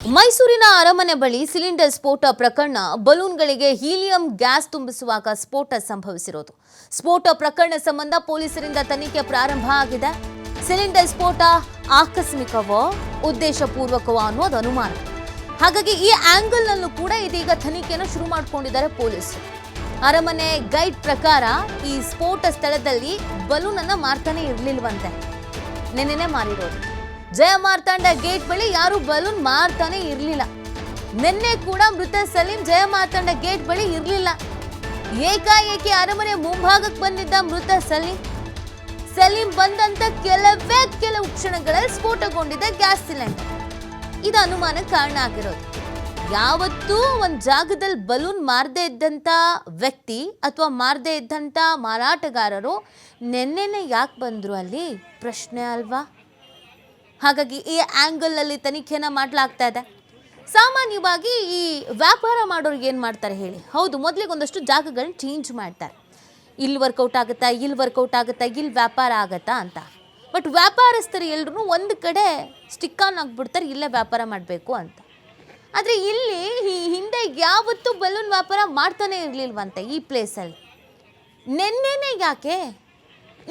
ಮೈಸೂರಿನ ಅರಮನೆ ಬಳಿ ಸಿಲಿಂಡರ್ ಸ್ಫೋಟ ಪ್ರಕರಣ ಬಲೂನ್ಗಳಿಗೆ ಹೀಲಿಯಂ ಗ್ಯಾಸ್ ತುಂಬಿಸುವಾಗ ಸ್ಫೋಟ ಸಂಭವಿಸಿರೋದು. ಸ್ಫೋಟ ಪ್ರಕರಣ ಸಂಬಂಧ ಪೊಲೀಸರಿಂದ ತನಿಖೆ ಪ್ರಾರಂಭ ಆಗಿದೆ. ಸಿಲಿಂಡರ್ ಸ್ಫೋಟ ಆಕಸ್ಮಿಕವೋ ಉದ್ದೇಶಪೂರ್ವಕವೋ ಅನ್ನೋದು ಅನುಮಾನ. ಹಾಗಾಗಿ ಈ ಆಂಗಲ್ನಲ್ಲೂ ಕೂಡ ಇದೀಗ ತನಿಖೆಯನ್ನು ಶುರು ಮಾಡಿಕೊಂಡಿದ್ದಾರೆ ಪೊಲೀಸರು. ಅರಮನೆ ಗೈಡ್ ಪ್ರಕಾರ ಈ ಸ್ಫೋಟ ಸ್ಥಳದಲ್ಲಿ ಬಲೂನ್ ಅನ್ನ ಮಾರ್ತಾನೆ ಇರಲಿಲ್ವಂತೆ, ನೆನ್ನೆನೆ ಮಾರಿರೋದು. ಜಯ ಮಾರ್ತಾಂಡ ಗೇಟ್ ಬಳಿ ಯಾರು ಬಲೂನ್ ಮಾರ್ತಾನೆ ಇರಲಿಲ್ಲ. ನಿನ್ನೆ ಕೂಡ ಮೃತ ಸಲೀಂ ಜಯ ಮಾರ್ತಾಂಡ ಗೇಟ್ ಬಳಿ ಇರಲಿಲ್ಲ. ಏಕಾಏಕಿ ಅರಮನೆ ಮುಂಭಾಗಕ್ಕೆ ಬಂದಿದ್ದ ಮೃತ ಸಲೀಂ ಬಂದಂತ ಕೆಲವು ಕ್ಷಣಗಳಲ್ಲಿ ಸ್ಫೋಟಗೊಂಡಿದ್ದ ಗ್ಯಾಸ್ ಸಿಲಿಂಡರ್. ಇದು ಅನುಮಾನಕ್ಕೆ ಕಾರಣ ಆಗಿರೋದು. ಯಾವತ್ತೂ ಒಂದು ಜಾಗದಲ್ಲಿ ಬಲೂನ್ ಮಾರದೇ ಇದ್ದಂಥ ವ್ಯಕ್ತಿ ಅಥವಾ ಮಾರದೇ ಇದ್ದಂಥ ಮಾರಾಟಗಾರರು ನೆನ್ನೆನೆ ಯಾಕೆ ಬಂದರು ಅಲ್ಲಿ ಪ್ರಶ್ನೆ ಅಲ್ವಾ? ಹಾಗಾಗಿ ಈ ಆ್ಯಂಗಲಲ್ಲಿ ತನಿಖೆನ ಮಾಡಲಾಗ್ತಾ ಇದೆ. ಸಾಮಾನ್ಯವಾಗಿ ಈ ವ್ಯಾಪಾರ ಮಾಡೋರಿಗೆ ಏನು ಮಾಡ್ತಾರೆ ಹೇಳಿ? ಹೌದು, ಮೊದಲಿಗೆ ಒಂದಷ್ಟು ಜಾಗಗಳನ್ನ ಚೇಂಜ್ ಮಾಡ್ತಾರೆ. ಇಲ್ಲಿ ವರ್ಕೌಟ್ ಆಗುತ್ತಾ, ಇಲ್ಲಿ ವರ್ಕೌಟ್ ಆಗುತ್ತಾ, ಇಲ್ಲಿ ವ್ಯಾಪಾರ ಆಗುತ್ತಾ ಅಂತ. ಬಟ್ ವ್ಯಾಪಾರಸ್ಥರು ಎಲ್ಲರೂ ಒಂದು ಕಡೆ ಸ್ಟಿಕ್ ಆನ್ ಆಗಿಬಿಡ್ತಾರೆ, ಇಲ್ಲೇ ವ್ಯಾಪಾರ ಮಾಡಬೇಕು ಅಂತ. ಆದರೆ ಇಲ್ಲಿ ಹಿಂದೆ ಯಾವತ್ತೂ ಬಲೂನ್ ವ್ಯಾಪಾರ ಮಾಡ್ತಾನೆ ಇರಲಿಲ್ವಂತೆ ಈ ಪ್ಲೇಸಲ್ಲಿ. ನೆನ್ನೆನೇ ಯಾಕೆ,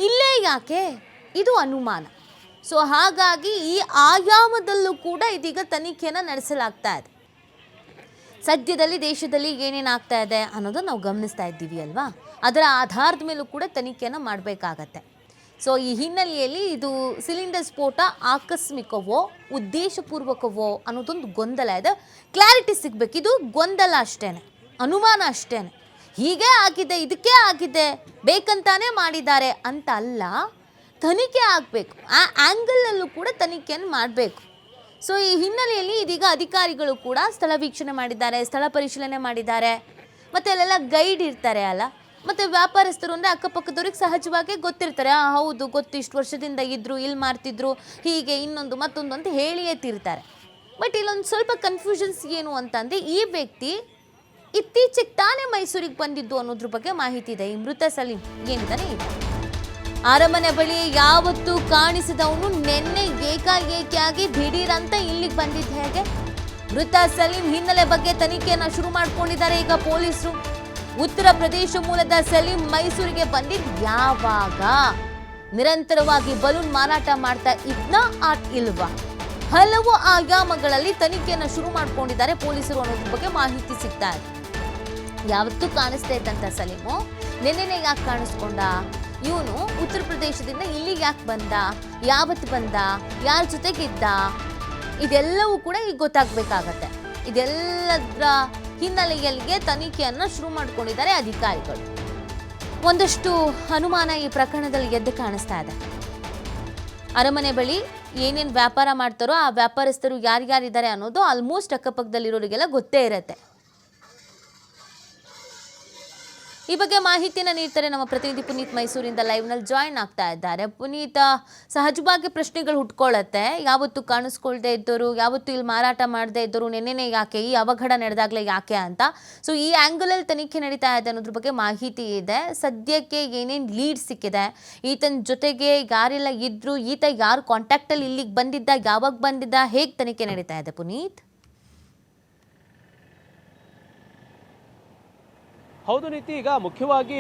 ಇಲ್ಲೇ ಯಾಕೆ? ಇದು ಅನುಮಾನ. ಸೊ ಹಾಗಾಗಿ ಈ ಆಯಾಮದಲ್ಲೂ ಕೂಡ ಇದೀಗ ತನಿಖೆಯನ್ನು ನಡೆಸಲಾಗ್ತಾ ಇದೆ. ಸದ್ಯದಲ್ಲಿ ದೇಶದಲ್ಲಿ ಏನೇನಾಗ್ತಾ ಇದೆ ಅನ್ನೋದನ್ನು ನಾವು ಗಮನಿಸ್ತಾ ಇದ್ದೀವಿ ಅಲ್ವಾ? ಅದರ ಆಧಾರದ ಮೇಲೂ ಕೂಡ ತನಿಖೆಯನ್ನು ಮಾಡಬೇಕಾಗತ್ತೆ. ಸೊ ಈ ಹಿನ್ನೆಲೆಯಲ್ಲಿ ಇದು ಸಿಲಿಂಡರ್ ಸ್ಫೋಟ ಆಕಸ್ಮಿಕವೋ ಉದ್ದೇಶಪೂರ್ವಕವೋ ಅನ್ನೋದೊಂದು ಗೊಂದಲ ಇದೆ. ಕ್ಲಾರಿಟಿ ಸಿಗಬೇಕು. ಇದು ಗೊಂದಲ ಅಷ್ಟೇ, ಅನುಮಾನ ಅಷ್ಟೇ. ಹೀಗೆ ಆಗಿದೆ, ಇದಕ್ಕೆ ಆಗಿದೆ, ಬೇಕಂತಾನೆ ಮಾಡಿದ್ದಾರೆ ಅಂತ ಅಲ್ಲ. ತನಿಖೆ ಆಗಬೇಕು. ಆ ಆ್ಯಂಗಲಲ್ಲೂ ಕೂಡ ತನಿಖೆಯನ್ನು ಮಾಡಬೇಕು. ಸೊ ಈ ಹಿನ್ನೆಲೆಯಲ್ಲಿ ಇದೀಗ ಅಧಿಕಾರಿಗಳು ಕೂಡ ಸ್ಥಳ ವೀಕ್ಷಣೆ ಮಾಡಿದ್ದಾರೆ, ಸ್ಥಳ ಪರಿಶೀಲನೆ ಮಾಡಿದ್ದಾರೆ. ಮತ್ತು ಅಲ್ಲೆಲ್ಲ ಗೈಡ್ ಇರ್ತಾರೆ ಅಲ್ಲ, ಮತ್ತು ವ್ಯಾಪಾರಸ್ಥರು ಅಂದರೆ ಅಕ್ಕಪಕ್ಕದವ್ರಿಗೆ ಸಹಜವಾಗಿ ಗೊತ್ತಿರ್ತಾರೆ. ಹೌದು ಗೊತ್ತು, ಇಷ್ಟು ವರ್ಷದಿಂದ ಇದ್ದರು, ಇಲ್ಲಿ ಮಾರ್ತಿದ್ರು, ಹೀಗೆ ಇನ್ನೊಂದು ಮತ್ತೊಂದು ಅಂತ ಹೇಳಿಯೇ ತೀರ್ತಾರೆ. ಬಟ್ ಇಲ್ಲೊಂದು ಸ್ವಲ್ಪ ಕನ್ಫ್ಯೂಷನ್ಸ್ ಏನು ಅಂತಂದರೆ, ಈ ವ್ಯಕ್ತಿ ಇತ್ತೀಚೆಗೆ ತಾನೇ ಮೈಸೂರಿಗೆ ಬಂದಿದ್ದು ಅನ್ನೋದ್ರ ಬಗ್ಗೆ ಮಾಹಿತಿ ಇದೆ. ಈ ಮೃತ ಸಲೀಂ ಏನಿದ್ದಾನೆ ಈಗ ಅರಮನೆ ಬಳಿ ಯಾವತ್ತೂ ಕಾಣಿಸಿದವನು ನಿನ್ನೆ ಏಕಾಏಕಿಯಾಗಿ ದಿಢೀರಂತ ಇಲ್ಲಿಗೆ ಬಂದಿದ್ದ ಹೇಗೆ? ಮೃತ ಸಲೀಂ ಹಿನ್ನೆಲೆ ಬಗ್ಗೆ ತನಿಖೆಯನ್ನು ಶುರು ಮಾಡಿಕೊಂಡಿದ್ದಾರೆ ಈಗ ಪೊಲೀಸರು. ಉತ್ತರ ಪ್ರದೇಶ ಮೂಲದ ಸಲೀಂ ಮೈಸೂರಿಗೆ ಬಂದಿದ್ದು ಯಾವಾಗ? ನಿರಂತರವಾಗಿ ಬಲೂನ್ ಮಾರಾಟ ಮಾಡ್ತಾ ಇದ್ನಾ ಇಲ್ವಾ? ಹಲವು ಆಯಾಮಗಳಲ್ಲಿ ತನಿಖೆಯನ್ನು ಶುರು ಮಾಡಿಕೊಂಡಿದ್ದಾರೆ ಪೊಲೀಸರು ಅನ್ನೋದ್ರ ಬಗ್ಗೆ ಮಾಹಿತಿ ಸಿಗ್ತಾ ಇದೆ. ಯಾವತ್ತೂ ಕಾಣಿಸ್ತಾ ಇದ್ದಂಥ ಸಲೀಮು ನಿನ್ನೆನೆ ಯಾಕೆ ಕಾಣಿಸ್ಕೊಂಡ? ಇವನು ಉತ್ತರ ಪ್ರದೇಶದಿಂದ ಇಲ್ಲಿಗೆ ಯಾಕೆ ಬಂದ? ಯಾವತ್ತು ಬಂದ? ಯಾರ ಜೊತೆಗಿದ್ದ? ಇದೆಲ್ಲವೂ ಕೂಡ ಈಗ ಗೊತ್ತಾಗಬೇಕಾಗತ್ತೆ. ಇದೆಲ್ಲದರ ಹಿನ್ನೆಲೆಯಲ್ಲಿಗೆ ತನಿಖೆಯನ್ನು ಶುರು ಮಾಡಿಕೊಂಡಿದ್ದಾರೆ ಅಧಿಕಾರಿಗಳು. ಒಂದಷ್ಟು ಅನುಮಾನ ಈ ಪ್ರಕರಣದಲ್ಲಿ ಎದ್ದು ಕಾಣಿಸ್ತಾ ಇದೆ. ಅರಮನೆ ಬಳಿ ಏನೇನು ವ್ಯಾಪಾರ ಮಾಡ್ತಾರೋ ಆ ವ್ಯಾಪಾರಸ್ಥರು ಯಾರ್ಯಾರಿದ್ದಾರೆ ಅನ್ನೋದು ಆಲ್ಮೋಸ್ಟ್ ಅಕ್ಕಪಕ್ಕದಲ್ಲಿರೋರಿಗೆಲ್ಲ ಗೊತ್ತೇ ಇರುತ್ತೆ. ಈ ಬಗ್ಗೆ ಮಾಹಿತಿಯನ್ನು ನೀಡ್ತಾರೆ ನಮ್ಮ ಪ್ರತಿನಿಧಿ ಪುನೀತ್. ಮೈಸೂರಿಂದ ಲೈವ್ನಲ್ಲಿ ಜಾಯಿನ್ ಆಗ್ತಾ ಇದ್ದಾರೆ. ಪುನೀತ್, ಸಹಜವಾಗಿ ಪ್ರಶ್ನೆಗಳು ಹುಟ್ಕೊಳ್ಳುತ್ತೆ. ಯಾವತ್ತು ಕಾಣಿಸ್ಕೊಳ್ದೇ ಇದ್ದವರು, ಯಾವತ್ತು ಇಲ್ಲಿ ಮಾರಾಟ ಮಾಡದೇ ಇದ್ದವರು ನೆನ್ನೆನೆ ಯಾಕೆ, ಈ ಅವಘಡ ನಡೆದಾಗಲೇ ಯಾಕೆ ಅಂತ. ಸೊ ಈ ಆ್ಯಂಗಲಲ್ಲಿ ತನಿಖೆ ನಡೀತಾ ಇದೆ ಅನ್ನೋದ್ರ ಬಗ್ಗೆ ಮಾಹಿತಿ ಇದೆ. ಸದ್ಯಕ್ಕೆ ಏನೇನು ಲೀಡ್ ಸಿಕ್ಕಿದೆ, ಈತನ ಜೊತೆಗೆ ಯಾರೆಲ್ಲ ಇದ್ರು, ಈತ ಯಾರು ಕಾಂಟ್ಯಾಕ್ಟಲ್ಲಿ ಇಲ್ಲಿಗೆ ಬಂದಿದ್ದ, ಯಾವಾಗ ಬಂದಿದ್ದ, ಹೇಗೆ ತನಿಖೆ ನಡೀತಾ ಇದೆ ಪುನೀತ್? ಹೌದು ನೀತಿ, ಈಗ ಮುಖ್ಯವಾಗಿ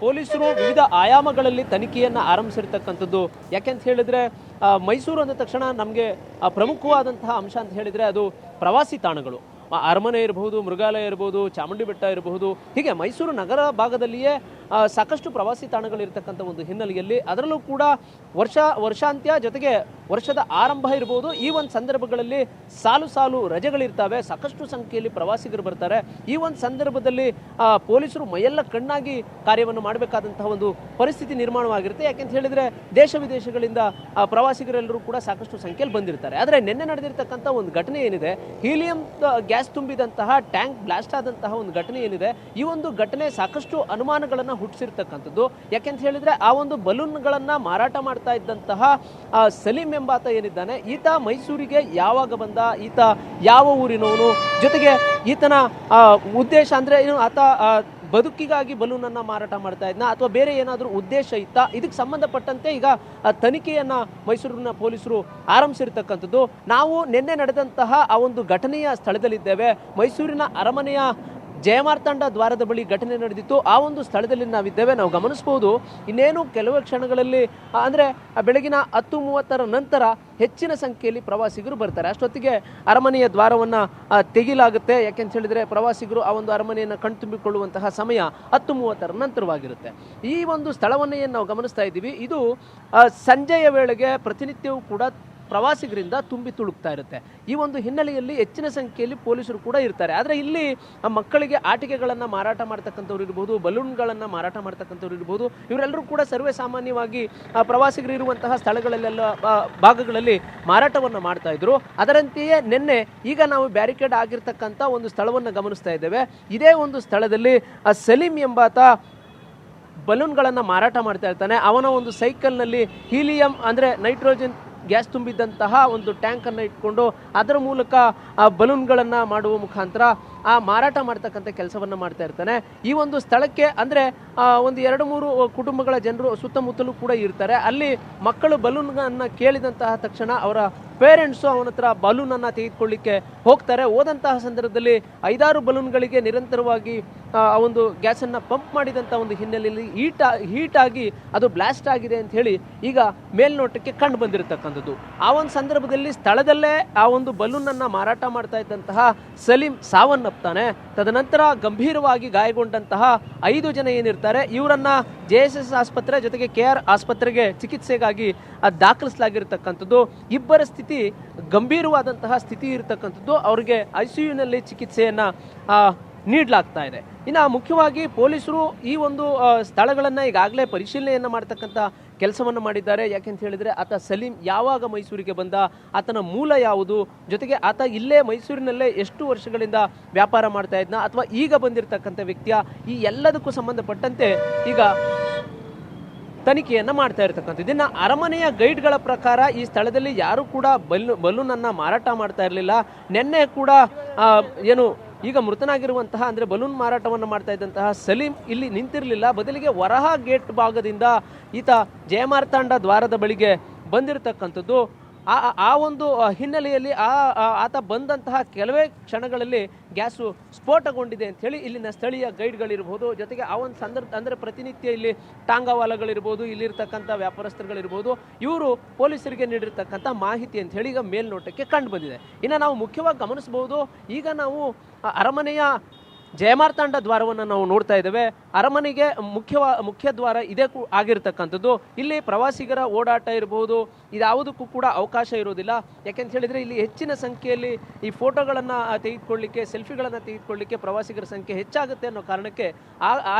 ಪೊಲೀಸರು ವಿವಿಧ ಆಯಾಮಗಳಲ್ಲಿ ತನಿಖೆಯನ್ನು ಆರಂಭಿಸಿರ್ತಕ್ಕಂಥದ್ದು. ಯಾಕೆಂತ ಹೇಳಿದ್ರೆ ಮೈಸೂರು ಅಂದ ತಕ್ಷಣ ನಮಗೆ ಪ್ರಮುಖವಾದಂತಹ ಅಂಶ ಅಂತ ಹೇಳಿದರೆ ಅದು ಪ್ರವಾಸಿ ತಾಣಗಳು. ಅರಮನೆ ಇರಬಹುದು, ಮೃಗಾಲಯ ಇರಬಹುದು, ಚಾಮುಂಡಿ ಬೆಟ್ಟ ಇರಬಹುದು, ಹೀಗೆ ಮೈಸೂರು ನಗರ ಭಾಗದಲ್ಲಿಯೇ ಸಾಕಷ್ಟು ಪ್ರವಾಸಿ ತಾಣಗಳಿರ್ತಕ್ಕಂಥ ಒಂದು ಹಿನ್ನೆಲೆಯಲ್ಲಿ ಅದರಲ್ಲೂ ಕೂಡ ವರ್ಷಾಂತ್ಯ ಜೊತೆಗೆ ವರ್ಷದ ಆರಂಭ ಇರಬಹುದು. ಈ ಒಂದು ಸಂದರ್ಭಗಳಲ್ಲಿ ಸಾಲು ರಜೆಗಳಿರ್ತವೆ, ಸಾಕಷ್ಟು ಸಂಖ್ಯೆಯಲ್ಲಿ ಪ್ರವಾಸಿಗರು ಬರ್ತಾರೆ. ಈ ಒಂದು ಸಂದರ್ಭದಲ್ಲಿ ಪೊಲೀಸರು ಮೈಯೆಲ್ಲ ಕಣ್ಣಾಗಿ ಕಾರ್ಯವನ್ನು ಮಾಡಬೇಕಾದಂತಹ ಒಂದು ಪರಿಸ್ಥಿತಿ ನಿರ್ಮಾಣವಾಗಿರುತ್ತೆ. ಯಾಕೆಂತ ಹೇಳಿದರೆ ದೇಶ ವಿದೇಶಗಳಿಂದ ಪ್ರವಾಸಿಗರೆಲ್ಲರೂ ಕೂಡ ಸಾಕಷ್ಟು ಸಂಖ್ಯೆಯಲ್ಲಿ ಬಂದಿರ್ತಾರೆ. ಆದರೆ ನಿನ್ನೆ ನಡೆದಿರ್ತಕ್ಕಂಥ ಒಂದು ಘಟನೆ ಏನಿದೆ, ಹೀಲಿಯಂ ಗ್ಯಾಸ್ ತುಂಬಿದಂತಹ ಟ್ಯಾಂಕ್ ಬ್ಲಾಸ್ಟ್ ಆದಂತಹ ಒಂದು ಘಟನೆ ಏನಿದೆ, ಈ ಒಂದು ಘಟನೆ ಸಾಕಷ್ಟು ಅನುಮಾನಗಳನ್ನು ಹುಟ್ಟಿಸಿರ್ತಕ್ಕಂಥದ್ದು. ಯಾಕೆಂತ ಹೇಳಿದ್ರೆ ಆ ಒಂದು ಬಲೂನ್ಗಳನ್ನ ಮಾರಾಟ ಮಾಡ್ತಾ ಇದ್ದಂತಹ ಸಲೀಂ ಎಂಬಾತ ಏನಿದ್ದಾನೆ, ಈತ ಮೈಸೂರಿಗೆ ಯಾವಾಗ ಬಂದ, ಈತ ಯಾವ ಊರಿನವನು, ಜೊತೆಗೆ ಈತನ ಉದ್ದೇಶ ಅಂದ್ರೆ ಆತ ಬದುಕಿಗಾಗಿ ಬಲೂನನ್ನು ಮಾರಾಟ ಮಾಡ್ತಾ ಇದ್ನ ಅಥವಾ ಬೇರೆ ಏನಾದರೂ ಉದ್ದೇಶ ಇತ್ತಾ? ಇದಕ್ಕೆ ಸಂಬಂಧಪಟ್ಟಂತೆ ಈಗ ತನಿಖೆಯನ್ನು ಮೈಸೂರಿನ ಪೊಲೀಸರು ಆರಂಭಿಸಿರ್ತಕ್ಕಂಥದ್ದು. ನಾವು ನಿನ್ನೆ ನಡೆದಂತಹ ಆ ಒಂದು ಘಟನೆಯ ಸ್ಥಳದಲ್ಲಿದ್ದೇವೆ. ಮೈಸೂರಿನ ಅರಮನೆಯ ಜಯಮಾರ್ತಾಂಡ ದ್ವಾರದ ಬಳಿ ಘಟನೆ ನಡೆದಿತ್ತು. ಆ ಒಂದು ಸ್ಥಳದಲ್ಲಿ ನಾವಿದ್ದೇವೆ. ನಾವು ಗಮನಿಸಬಹುದು ಇನ್ನೇನು ಕೆಲವೇ ಕ್ಷಣಗಳಲ್ಲಿ ಅಂದರೆ ಬೆಳಗಿನ 10:30 ನಂತರ ಹೆಚ್ಚಿನ ಸಂಖ್ಯೆಯಲ್ಲಿ ಪ್ರವಾಸಿಗರು ಬರ್ತಾರೆ. ಅಷ್ಟೊತ್ತಿಗೆ ಅರಮನೆಯ ದ್ವಾರವನ್ನು ತೆಗಿಲಾಗುತ್ತೆ. ಯಾಕೆಂತ ಹೇಳಿದರೆ ಪ್ರವಾಸಿಗರು ಆ ಒಂದು ಅರಮನೆಯನ್ನು ಕಣ್ತುಂಬಿಕೊಳ್ಳುವಂತಹ ಸಮಯ 10:30 ನಂತರವಾಗಿರುತ್ತೆ. ಈ ಒಂದು ಸ್ಥಳವನ್ನೇ ಏನು ನಾವು ಗಮನಿಸ್ತಾ ಇದ್ದೀವಿ, ಇದು ಸಂಜೆಯ ವೇಳೆಗೆ ಪ್ರತಿನಿತ್ಯವೂ ಕೂಡ ಪ್ರವಾಸಿಗರಿಂದ ತುಂಬಿ ತುಳುಕ್ತಾ ಇರುತ್ತೆ. ಈ ಒಂದು ಹಿನ್ನೆಲೆಯಲ್ಲಿ ಹೆಚ್ಚಿನ ಸಂಖ್ಯೆಯಲ್ಲಿ ಪೊಲೀಸರು ಕೂಡ ಇರ್ತಾರೆ. ಆದರೆ ಇಲ್ಲಿ ಮಕ್ಕಳಿಗೆ ಆಟಿಕೆಗಳನ್ನು ಮಾರಾಟ ಮಾಡ್ತಕ್ಕಂಥವ್ರು ಇರ್ಬೋದು, ಬಲೂನ್ಗಳನ್ನು ಮಾರಾಟ ಮಾಡ್ತಕ್ಕಂಥವ್ರು ಇರ್ಬೋದು, ಇವರೆಲ್ಲರೂ ಕೂಡ ಸರ್ವೇ ಸಾಮಾನ್ಯವಾಗಿ ಪ್ರವಾಸಿಗರು ಇರುವಂತಹ ಸ್ಥಳಗಳಲ್ಲೆಲ್ಲ ಭಾಗಗಳಲ್ಲಿ ಮಾರಾಟವನ್ನು ಮಾಡ್ತಾ ಇದ್ರು. ಅದರಂತೆಯೇ ನಿನ್ನೆ ಈಗ ನಾವು ಬ್ಯಾರಿಕೇಡ್ ಆಗಿರ್ತಕ್ಕಂಥ ಒಂದು ಸ್ಥಳವನ್ನು ಗಮನಿಸ್ತಾ ಇದ್ದೇವೆ. ಇದೇ ಒಂದು ಸ್ಥಳದಲ್ಲಿ ಸಲೀಂ ಎಂಬಾತ ಬಲೂನ್ಗಳನ್ನು ಮಾರಾಟ ಮಾಡ್ತಾ ಇರ್ತಾನೆ. ಅವನ ಒಂದು ಸೈಕಲ್ನಲ್ಲಿ ಹೀಲಿಯಂ ಅಂದರೆ ನೈಟ್ರೋಜನ್ ಗ್ಯಾಸ್ ತುಂಬಿದ್ದಂತಹ ಒಂದು ಟ್ಯಾಂಕನ್ನು ಇಟ್ಕೊಂಡು ಅದರ ಮೂಲಕ ಆ ಬಲೂನ್ಗಳನ್ನು ಮಾಡುವ ಮುಖಾಂತರ ಆ ಮಾರಾಟ ಮಾಡ್ತಕ್ಕಂಥ ಕೆಲಸವನ್ನು ಮಾಡ್ತಾ ಇರ್ತಾನೆ. ಈ ಒಂದು ಸ್ಥಳಕ್ಕೆ ಅಂದರೆ ಒಂದು 2-3 ಕುಟುಂಬಗಳ ಜನರು ಸುತ್ತಮುತ್ತಲೂ ಕೂಡ ಇರ್ತಾರೆ. ಅಲ್ಲಿ ಮಕ್ಕಳು ಬಲೂನನ್ನು ಕೇಳಿದಂತಹ ತಕ್ಷಣ ಅವರ ಪೇರೆಂಟ್ಸು ಅವನ ಹತ್ರ ಬಲೂನನ್ನು ತೆಗೆದುಕೊಳ್ಳಿಕ್ಕೆ ಹೋಗ್ತಾರೆ. ಹೋದಂತಹ ಸಂದರ್ಭದಲ್ಲಿ 5-6 ಬಲೂನ್ಗಳಿಗೆ ನಿರಂತರವಾಗಿ ಆ ಒಂದು ಗ್ಯಾಸನ್ನು ಪಂಪ್ ಮಾಡಿದಂಥ ಒಂದು ಹಿನ್ನೆಲೆಯಲ್ಲಿ ಹೀಟಾಗಿ ಅದು ಬ್ಲಾಸ್ಟ್ ಆಗಿದೆ ಅಂತ ಹೇಳಿ ಈಗ ಮೇಲ್ನೋಟಕ್ಕೆ ಕಂಡು ಬಂದಿರತಕ್ಕಂಥದ್ದು. ಆ ಒಂದು ಸಂದರ್ಭದಲ್ಲಿ ಸ್ಥಳದಲ್ಲೇ ಆ ಒಂದು ಬಲೂನನ್ನು ಮಾರಾಟ ಮಾಡ್ತಾ ಇದ್ದಂತಹ ಸಲೀಂ ಸಾವನ್ನಪ್ತಾನೆ. ತದನಂತರ ಗಂಭೀರವಾಗಿ ಗಾಯಗೊಂಡಂತಹ 5 ಜನ ಏನಿರ್ತಾರೆ ಇವರನ್ನ JSS ಆಸ್ಪತ್ರೆ ಜೊತೆಗೆ KR ಆಸ್ಪತ್ರೆಗೆ ಚಿಕಿತ್ಸೆಗಾಗಿ ದಾಖಲಿಸಲಾಗಿರ್ತಕ್ಕಂಥದ್ದು. ಇಬ್ಬರ ಸ್ಥಿತಿ ಗಂಭೀರವಾದಂತಹ ಸ್ಥಿತಿ ಇರತಕ್ಕಂಥದ್ದು. ಅವರಿಗೆ ICUನಲ್ಲಿ ಚಿಕಿತ್ಸೆಯನ್ನು ನೀಡಲಾಗ್ತಾ ಇದೆ. ಇನ್ನು ಮುಖ್ಯವಾಗಿ ಪೊಲೀಸರು ಈ ಒಂದು ಸ್ಥಳಗಳನ್ನು ಈಗಾಗಲೇ ಪರಿಶೀಲನೆಯನ್ನು ಮಾಡ್ತಕ್ಕಂಥ ಕೆಲಸವನ್ನು ಮಾಡಿದ್ದಾರೆ. ಯಾಕೆಂತ ಹೇಳಿದರೆ ಆತ ಸಲೀಂ ಯಾವಾಗ ಮೈಸೂರಿಗೆ ಬಂದ, ಆತನ ಮೂಲ ಯಾವುದು, ಜೊತೆಗೆ ಆತ ಇಲ್ಲೇ ಮೈಸೂರಿನಲ್ಲೇ ಎಷ್ಟು ವರ್ಷಗಳಿಂದ ವ್ಯಾಪಾರ ಮಾಡ್ತಾ ಇದ್ನ ಅಥವಾ ಈಗ ಬಂದಿರತಕ್ಕಂಥ ವ್ಯಕ್ತಿಯ, ಈ ಎಲ್ಲದಕ್ಕೂ ಸಂಬಂಧಪಟ್ಟಂತೆ ಈಗ ತನಿಖೆಯನ್ನು ಮಾಡ್ತಾ ಇರ್ತಕ್ಕಂಥದ್ದು. ಇದನ್ನು ಅರಮನೆಯ ಗೈಡ್ಗಳ ಪ್ರಕಾರ ಈ ಸ್ಥಳದಲ್ಲಿ ಯಾರು ಕೂಡ ಬಲೂನನ್ನು ಮಾರಾಟ ಮಾಡ್ತಾ ಇರಲಿಲ್ಲ. ನಿನ್ನೆ ಕೂಡ ಏನು ಈಗ ಮೃತನಾಗಿರುವಂತಹ ಅಂದರೆ ಬಲೂನ್ ಮಾರಾಟವನ್ನು ಮಾಡ್ತಾ ಇದ್ದಂತಹ ಸಲೀಂ ಇಲ್ಲಿ ನಿಂತಿರಲಿಲ್ಲ. ಬದಲಿಗೆ ವರಹ ಗೇಟ್ ಭಾಗದಿಂದ ಈತ ಜಯಮಾರ್ತಾಂಡ ದ್ವಾರದ ಬಳಿಗೆ ಬಂದಿರತಕ್ಕಂಥದ್ದು. ಆ ಒಂದು ಹಿನ್ನೆಲೆಯಲ್ಲಿ ಆತ ಬಂದಂತಹ ಕೆಲವೇ ಕ್ಷಣಗಳಲ್ಲಿ ಗ್ಯಾಸು ಸ್ಫೋಟಗೊಂಡಿದೆ ಅಂತ ಹೇಳಿ ಇಲ್ಲಿನ ಸ್ಥಳೀಯ ಗೈಡ್ಗಳಿರ್ಬೋದು, ಜೊತೆಗೆ ಆ ಒಂದು ಸಂದರ್ಭ ಅಂದರೆ ಪ್ರತಿನಿತ್ಯ ಇಲ್ಲಿ ಟಾಂಗಾವಾಲಗಳಿರ್ಬೋದು, ಇಲ್ಲಿರ್ತಕ್ಕಂಥ ವ್ಯಾಪಾರಸ್ಥರುಗಳಿರ್ಬೋದು, ಇವರು ಪೊಲೀಸರಿಗೆ ನೀಡಿರ್ತಕ್ಕಂಥ ಮಾಹಿತಿ ಅಂತ ಹೇಳಿ ಈಗ ಮೇಲ್ನೋಟಕ್ಕೆ ಕಂಡು ಬಂದಿದೆ. ಇನ್ನು ನಾವು ಮುಖ್ಯವಾಗಿ ಗಮನಿಸಬಹುದು, ಈಗ ನಾವು ಅರಮನೆಯ ಜಯಮಾರ್ತಾಂಡ ದ್ವಾರವನ್ನು ನಾವು ನೋಡ್ತಾ ಇದ್ದೇವೆ. ಅರಮನೆಗೆ ಮುಖ್ಯ ದ್ವಾರ ಇದೇ ಆಗಿರ್ತಕ್ಕಂಥದ್ದು. ಇಲ್ಲಿ ಪ್ರವಾಸಿಗರ ಓಡಾಟ ಇರಬಹುದು, ಇದ್ಯಾವುದಕ್ಕೂ ಕೂಡ ಅವಕಾಶ ಇರೋದಿಲ್ಲ. ಯಾಕೆಂತ ಹೇಳಿದರೆ ಇಲ್ಲಿ ಹೆಚ್ಚಿನ ಸಂಖ್ಯೆಯಲ್ಲಿ ಈ ಫೋಟೋಗಳನ್ನು ತೆಗೆದುಕೊಳ್ಳಿಕ್ಕೆ, ಸೆಲ್ಫಿಗಳನ್ನು ತೆಗೆದುಕೊಳ್ಳಿಕ್ಕೆ ಪ್ರವಾಸಿಗರ ಸಂಖ್ಯೆ ಹೆಚ್ಚಾಗುತ್ತೆ ಅನ್ನೋ ಕಾರಣಕ್ಕೆ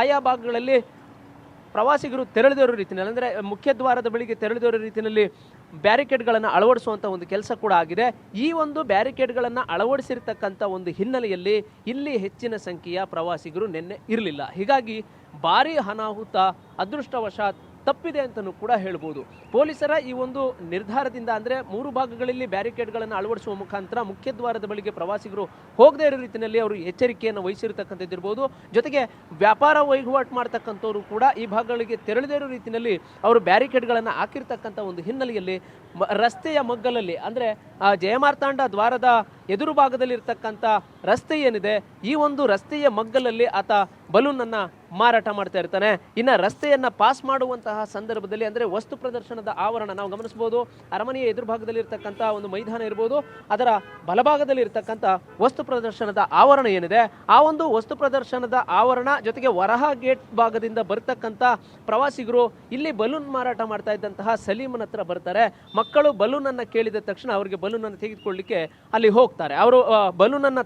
ಆಯಾ ಭಾಗಗಳಲ್ಲಿ ಪ್ರವಾಸಿಗರು ತೆರಳಿದವರ ರೀತಿಯಲ್ಲಿ ಅಂದರೆ ಮುಖ್ಯ ದ್ವಾರದ ಬಳಿಗೆ ತೆರಳಿದವರ ರೀತಿಯಲ್ಲಿ ಬ್ಯಾರಿಕೇಡ್ಗಳನ್ನು ಅಳವಡಿಸುವಂಥ ಒಂದು ಕೆಲಸ ಕೂಡ ಆಗಿದೆ. ಈ ಒಂದು ಬ್ಯಾರಿಕೇಡ್ಗಳನ್ನು ಅಳವಡಿಸಿರ್ತಕ್ಕಂಥ ಒಂದು ಹಿನ್ನೆಲೆಯಲ್ಲಿ ಇಲ್ಲಿ ಹೆಚ್ಚಿನ ಸಂಖ್ಯೆಯ ಪ್ರವಾಸಿಗರು ನಿನ್ನೆ ಇರಲಿಲ್ಲ. ಹೀಗಾಗಿ ಭಾರೀ ಅನಾಹುತ ಅದೃಷ್ಟವಶಾತ್ ತಪ್ಪಿದೆ ಅಂತಲೂ ಕೂಡ ಹೇಳ್ಬೋದು. ಪೊಲೀಸರ ಈ ಒಂದು ನಿರ್ಧಾರದಿಂದ ಅಂದರೆ 3 ಭಾಗಗಳಲ್ಲಿ ಬ್ಯಾರಿಕೇಡ್ಗಳನ್ನು ಅಳವಡಿಸುವ ಮುಖಾಂತರ ಮುಖ್ಯ ದ್ವಾರದ ಬಳಿಗೆ ಪ್ರವಾಸಿಗರು ಹೋಗದೇ ಇರೋ ರೀತಿಯಲ್ಲಿ ಅವರು ಎಚ್ಚರಿಕೆಯನ್ನು ವಹಿಸಿರ್ತಕ್ಕಂಥದ್ದಿರ್ಬೋದು. ಜೊತೆಗೆ ವ್ಯಾಪಾರ ವಹಿವಾಟು ಮಾಡ್ತಕ್ಕಂಥವ್ರು ಕೂಡ ಈ ಭಾಗಗಳಿಗೆ ತೆರಳದೇ ಇರೋ ರೀತಿಯಲ್ಲಿ ಅವರು ಬ್ಯಾರಿಕೇಡ್ಗಳನ್ನು ಹಾಕಿರ್ತಕ್ಕಂಥ ಒಂದು ಹಿನ್ನೆಲೆಯಲ್ಲಿ ರಸ್ತೆಯ ಮಗ್ಗಲಲ್ಲಿ ಅಂದರೆ ಜಯಮಾರ್ತಾಂಡ ದ್ವಾರದ ಎದುರು ಭಾಗದಲ್ಲಿ ಇರ್ತಕ್ಕಂಥ ರಸ್ತೆ ಏನಿದೆ, ಈ ಒಂದು ರಸ್ತೆಯ ಮಗ್ಗಲಲ್ಲಿ ಆತ ಬಲೂನನ್ನು ಮಾರಾಟ ಮಾಡ್ತಾ ಇರ್ತಾನೆ. ಇನ್ನು ರಸ್ತೆಯನ್ನು ಪಾಸ್ ಮಾಡುವಂತಹ ಸಂದರ್ಭದಲ್ಲಿ ಅಂದರೆ ವಸ್ತು ಪ್ರದರ್ಶನದ ಆವರಣ ನಾವು ಗಮನಿಸಬಹುದು. ಅರಮನೆಯ ಎದುರು ಭಾಗದಲ್ಲಿ ಇರ್ತಕ್ಕಂಥ ಒಂದು ಮೈದಾನ ಇರ್ಬೋದು, ಅದರ ಬಲಭಾಗದಲ್ಲಿ ಇರ್ತಕ್ಕಂಥ ವಸ್ತು ಪ್ರದರ್ಶನದ ಆವರಣ ಏನಿದೆ, ಆ ಒಂದು ವಸ್ತು ಪ್ರದರ್ಶನದ ಆವರಣ ಜೊತೆಗೆ ವರಹ ಗೇಟ್ ಭಾಗದಿಂದ ಬರ್ತಕ್ಕಂಥ ಪ್ರವಾಸಿಗರು ಇಲ್ಲಿ ಬಲೂನ್ ಮಾರಾಟ ಮಾಡ್ತಾ ಇದ್ದಂತಹ ಸಲೀಮನ ಹತ್ರ ಬರ್ತಾರೆ. ಮಕ್ಕಳು ಬಲೂನನ್ನು ಕೇಳಿದ ತಕ್ಷಣ ಅವರಿಗೆ ಬಲೂನನ್ನು ತೆಗೆದುಕೊಳ್ಳಿಕ್ಕೆ ಅಲ್ಲಿ ಹೋಗ್ತಾರೆ. ಅವರು ಬಲೂನನ್ನು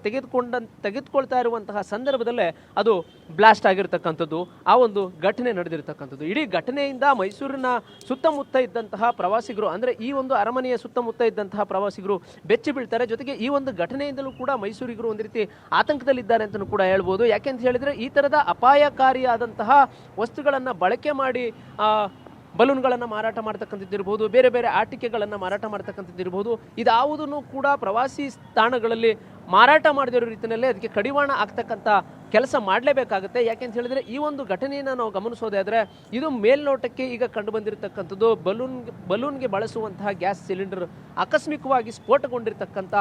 ತೆಗೆದುಕೊಳ್ತಾ ಇರುವಂತಹ ಸಂದರ್ಭದಲ್ಲೇ ಅದು ಬ್ಲಾಸ್ಟ್ ಆಗಿರ್ತಕ್ಕಂಥದ್ದು, ಆ ಒಂದು ಘಟನೆ ನಡೆದಿರ್ತಕ್ಕಂಥದ್ದು. ಇಡೀ ಘಟನೆಯಿಂದ ಮೈಸೂರಿನ ಸುತ್ತಮುತ್ತ ಇದ್ದಂತಹ ಪ್ರವಾಸಿಗರು ಅಂದರೆ ಈ ಒಂದು ಅರಮನೆಯ ಸುತ್ತಮುತ್ತ ಇದ್ದಂತಹ ಪ್ರವಾಸಿಗರು ಬೆಚ್ಚಿ ಬೀಳ್ತಾರೆ. ಜೊತೆಗೆ ಈ ಒಂದು ಘಟನೆಯಿಂದಲೂ ಕೂಡ ಮೈಸೂರಿಗರು ಒಂದು ರೀತಿ ಆತಂಕದಲ್ಲಿದ್ದಾರೆ ಅಂತಲೂ ಕೂಡ ಹೇಳ್ಬೋದು. ಯಾಕೆಂತ ಹೇಳಿದರೆ ಈ ಥರದ ಅಪಾಯಕಾರಿಯಾದಂತಹ ವಸ್ತುಗಳನ್ನು ಬಳಕೆ ಮಾಡಿ ಬಲೂನ್ಗಳನ್ನು ಮಾರಾಟ ಮಾಡ್ತಕ್ಕಂಥದ್ದಿರ್ಬೋದು, ಬೇರೆ ಬೇರೆ ಆಟಿಕೆಗಳನ್ನು ಮಾರಾಟ ಮಾಡ್ತಕ್ಕಂಥದ್ದಿರ್ಬೋದು, ಇದಾವುದನ್ನು ಕೂಡ ಪ್ರವಾಸಿ ತಾಣಗಳಲ್ಲಿ ಮಾರಾಟ ಮಾಡದಿರೋ ರೀತಿಯಲ್ಲೇ ಅದಕ್ಕೆ ಕಡಿವಾಣ ಆಗ್ತಕ್ಕಂಥ ಕೆಲಸ ಮಾಡಲೇಬೇಕಾಗುತ್ತೆ. ಯಾಕೆಂತ ಹೇಳಿದ್ರೆ ಈ ಒಂದು ಘಟನೆಯನ್ನು ನಾವು ಗಮನಿಸೋದಾದ್ರೆ ಇದು ಮೇಲ್ನೋಟಕ್ಕೆ ಈಗ ಕಂಡು ಬಂದಿರತಕ್ಕಂಥದ್ದು ಬಲೂನ್ಗೆ ಬಳಸುವಂತಹ ಗ್ಯಾಸ್ ಸಿಲಿಂಡರ್ ಆಕಸ್ಮಿಕವಾಗಿ ಸ್ಫೋಟಗೊಂಡಿರ್ತಕ್ಕಂಥ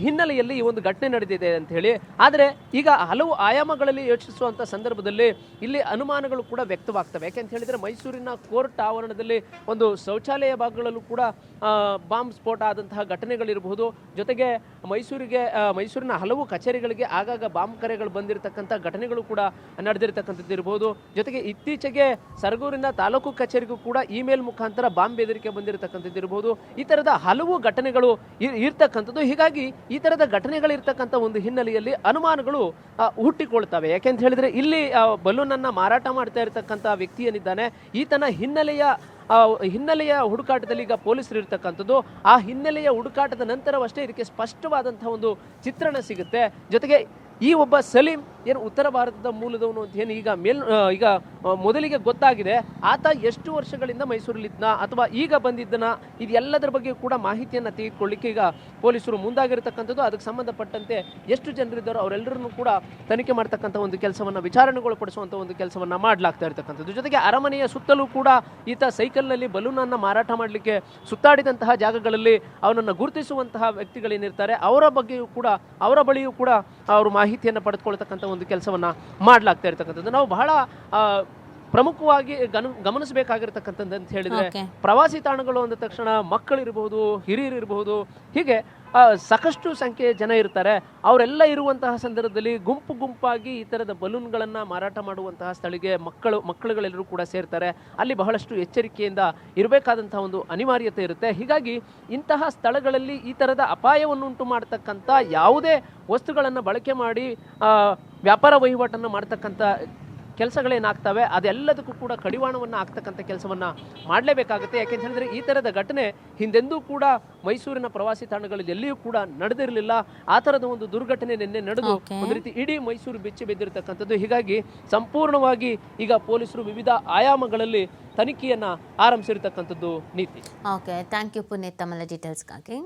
ಹಿನ್ನೆಲೆಯಲ್ಲಿ ಈ ಒಂದು ಘಟನೆ ನಡೆದಿದೆ ಅಂತ ಹೇಳಿ. ಆದರೆ ಈಗ ಹಲವು ಆಯಾಮಗಳಲ್ಲಿ ಯೋಚಿಸುವಂಥ ಸಂದರ್ಭದಲ್ಲಿ ಇಲ್ಲಿ ಅನುಮಾನಗಳು ಕೂಡ ವ್ಯಕ್ತವಾಗ್ತವೆ. ಯಾಕೆಂತ ಹೇಳಿದ್ರೆ ಮೈಸೂರಿನ ಕೋರ್ಟ್ ಆವರಣದಲ್ಲಿ ಒಂದು ಶೌಚಾಲಯ ಭಾಗಗಳಲ್ಲೂ ಕೂಡ ಬಾಂಬ್ ಸ್ಫೋಟ ಆದಂತಹ ಘಟನೆಗಳಿರಬಹುದು. ಜೊತೆಗೆ ಮೈಸೂರಿನ ಹಲವು ಕಚೇರಿಗಳಿಗೆ ಆಗಾಗ ಬಾಂಬ್ ಕರೆಗಳು ಬಂದಿರತಕ್ಕಂಥ ಘಟನೆಗಳು ಕೂಡ ನಡೆದಿರತಕ್ಕಂಥದ್ದು ಇರಬಹುದು. ಜೊತೆಗೆ ಇತ್ತೀಚೆಗೆ ಸರಗೂರಿನ ತಾಲೂಕು ಕಚೇರಿಗೂ ಕೂಡ ಇಮೇಲ್ ಮುಖಾಂತರ ಬಾಂಬ್ ಬೆದರಿಕೆ ಬಂದಿರತಕ್ಕಂಥದ್ದು ಇರಬಹುದು. ಈ ತರದ ಹಲವು ಘಟನೆಗಳು ಇರ್ತಕ್ಕಂಥದ್ದು. ಹೀಗಾಗಿ ಈ ತರದ ಘಟನೆಗಳಿರ್ತಕ್ಕಂಥ ಒಂದು ಹಿನ್ನೆಲೆಯಲ್ಲಿ ಅನುಮಾನಗಳು ಹುಟ್ಟಿಕೊಳ್ತವೆ. ಯಾಕೆಂತ ಹೇಳಿದ್ರೆ ಇಲ್ಲಿ ಬಲೂನ್ ಅನ್ನ ಮಾರಾಟ ಮಾಡ್ತಾ ಇರತಕ್ಕಂಥ ವ್ಯಕ್ತಿ ಏನಿದ್ದಾನೆ ಈತನ ಹಿನ್ನೆಲೆಯ ಹುಡುಕಾಟದಲ್ಲಿ ಈಗ ಪೊಲೀಸರು ಇರ್ತಕ್ಕಂಥದ್ದು. ಆ ಹಿನ್ನೆಲೆಯ ಹುಡುಕಾಟದ ನಂತರವಷ್ಟೇ ಇದಕ್ಕೆ ಸ್ಪಷ್ಟವಾದಂತಹ ಒಂದು ಚಿತ್ರಣ ಸಿಗುತ್ತೆ. ಜೊತೆಗೆ ಈ ಒಬ್ಬ ಸಲೀಂ ಏನು ಉತ್ತರ ಭಾರತದ ಮೂಲದವನು ಅಂತ ಏನು ಈಗ ಮೊದಲಿಗೆ ಗೊತ್ತಾಗಿದೆ. ಆತ ಎಷ್ಟು ವರ್ಷಗಳಿಂದ ಮೈಸೂರಲ್ಲಿದ್ದ ಅಥವಾ ಈಗ ಬಂದಿದ್ದನ ಇದೆಲ್ಲದರ ಬಗ್ಗೆ ಕೂಡ ಮಾಹಿತಿಯನ್ನು ತೆಗೆದುಕೊಳ್ಳಿಕ್ಕೆ ಈಗ ಪೊಲೀಸರು ಮುಂದಾಗಿರ್ತಕ್ಕಂಥದ್ದು. ಅದಕ್ಕೆ ಸಂಬಂಧಪಟ್ಟಂತೆ ಎಷ್ಟು ಜನರಿದ್ದಾರೋ ಅವರೆಲ್ಲರನ್ನೂ ಕೂಡ ತನಿಖೆ ಮಾಡ್ತಕ್ಕಂಥ ಒಂದು ಕೆಲಸವನ್ನು ವಿಚಾರಣೆಗೊಳಪಡಿಸುವಂಥ ಒಂದು ಕೆಲಸವನ್ನು ಮಾಡಲಾಗ್ತಾ ಇರ್ತಕ್ಕಂಥದ್ದು. ಜೊತೆಗೆ ಅರಮನೆಯ ಸುತ್ತಲೂ ಕೂಡ ಈತ ಸೈಕಲ್ನಲ್ಲಿ ಬಲೂನನ್ನು ಮಾರಾಟ ಮಾಡಲಿಕ್ಕೆ ಸುತ್ತಾಡಿದಂತಹ ಜಾಗಗಳಲ್ಲಿ ಅವನನ್ನು ಗುರುತಿಸುವಂತಹ ವ್ಯಕ್ತಿಗಳೇನಿರ್ತಾರೆ ಅವರ ಬಳಿಯೂ ಕೂಡ ಅವರು ಮಾಹಿತಿಯನ್ನು ಪಡೆದುಕೊಳ್ತಕ್ಕಂಥ ಒಂದು ಕೆಲಸವನ್ನ ಮಾಡಲಾಗ್ತಾ ಇರ್ತಕ್ಕಂಥದ್ದು. ನಾವು ಬಹಳ ಪ್ರಮುಖವಾಗಿ ಗಮನಿಸಬೇಕಾಗಿರ್ತಕ್ಕಂಥದ್ದು ಅಂತ ಹೇಳಿದ್ರೆ ಪ್ರವಾಸಿ ತಾಣಗಳು ಅಂದ ತಕ್ಷಣ ಮಕ್ಕಳಿರಬಹುದು, ಹಿರಿಯರಿರಬಹುದು, ಹೀಗೆ ಸಾಕಷ್ಟು ಸಂಖ್ಯೆಯ ಜನ ಇರ್ತಾರೆ. ಅವರೆಲ್ಲ ಇರುವಂತಹ ಸಂದರ್ಭದಲ್ಲಿ ಗುಂಪಾಗಿ ಈ ಥರದ ಬಲೂನ್ಗಳನ್ನು ಮಾರಾಟ ಮಾಡುವಂತಹ ಸ್ಥಳಿಗೆ ಮಕ್ಕಳುಗಳೆಲ್ಲರೂ ಕೂಡ ಸೇರ್ತಾರೆ. ಅಲ್ಲಿ ಬಹಳಷ್ಟು ಎಚ್ಚರಿಕೆಯಿಂದ ಇರಬೇಕಾದಂತಹ ಒಂದು ಅನಿವಾರ್ಯತೆ ಇರುತ್ತೆ. ಹೀಗಾಗಿ ಇಂತಹ ಸ್ಥಳಗಳಲ್ಲಿ ಈ ಥರದ ಅಪಾಯವನ್ನು ಉಂಟು ಮಾಡತಕ್ಕಂಥ ಯಾವುದೇ ವಸ್ತುಗಳನ್ನು ಬಳಕೆ ಮಾಡಿ ವ್ಯಾಪಾರ ವಹಿವಾಟನ್ನು ಮಾಡ್ತಕ್ಕಂಥ ಕೆಲಸಗಳೇನಾಗ್ತವೆ ಅದೆಲ್ಲದಕ್ಕೂ ಕೂಡ ಕಡಿವಾಣವನ್ನು ಆಗ್ತಕ್ಕಂಥ ಕೆಲಸವನ್ನು ಮಾಡಲೇಬೇಕಾಗುತ್ತೆ. ಯಾಕೆಂತ ಹೇಳಿದ್ರೆ ಈ ಥರದ ಘಟನೆ ಹಿಂದೆಂದೂ ಕೂಡ ಮೈಸೂರಿನ ಪ್ರವಾಸಿ ತಾಣಗಳಲ್ಲಿ ಎಲ್ಲಿಯೂ ಕೂಡ ನಡೆದಿರಲಿಲ್ಲ. ಆ ಥರದ ಒಂದು ದುರ್ಘಟನೆ ನಿನ್ನೆ ನಡೆದು ಒಂದು ರೀತಿ ಇಡೀ ಮೈಸೂರು ಬೆಚ್ಚಿ ಬಿದ್ದಿರತಕ್ಕಂಥದ್ದು. ಹೀಗಾಗಿ ಸಂಪೂರ್ಣವಾಗಿ ಈಗ ಪೊಲೀಸರು ವಿವಿಧ ಆಯಾಮಗಳಲ್ಲಿ ತನಿಖೆಯನ್ನು ಆರಂಭಿಸಿರ್ತಕ್ಕಂಥದ್ದು ನೀತಿ. ಓಕೆ, ಥ್ಯಾಂಕ್ ಯು ಪುನೀತ್ ತಮ್ಮ ಡೀಟೇಲ್ಸ್ಗಾಗಿ.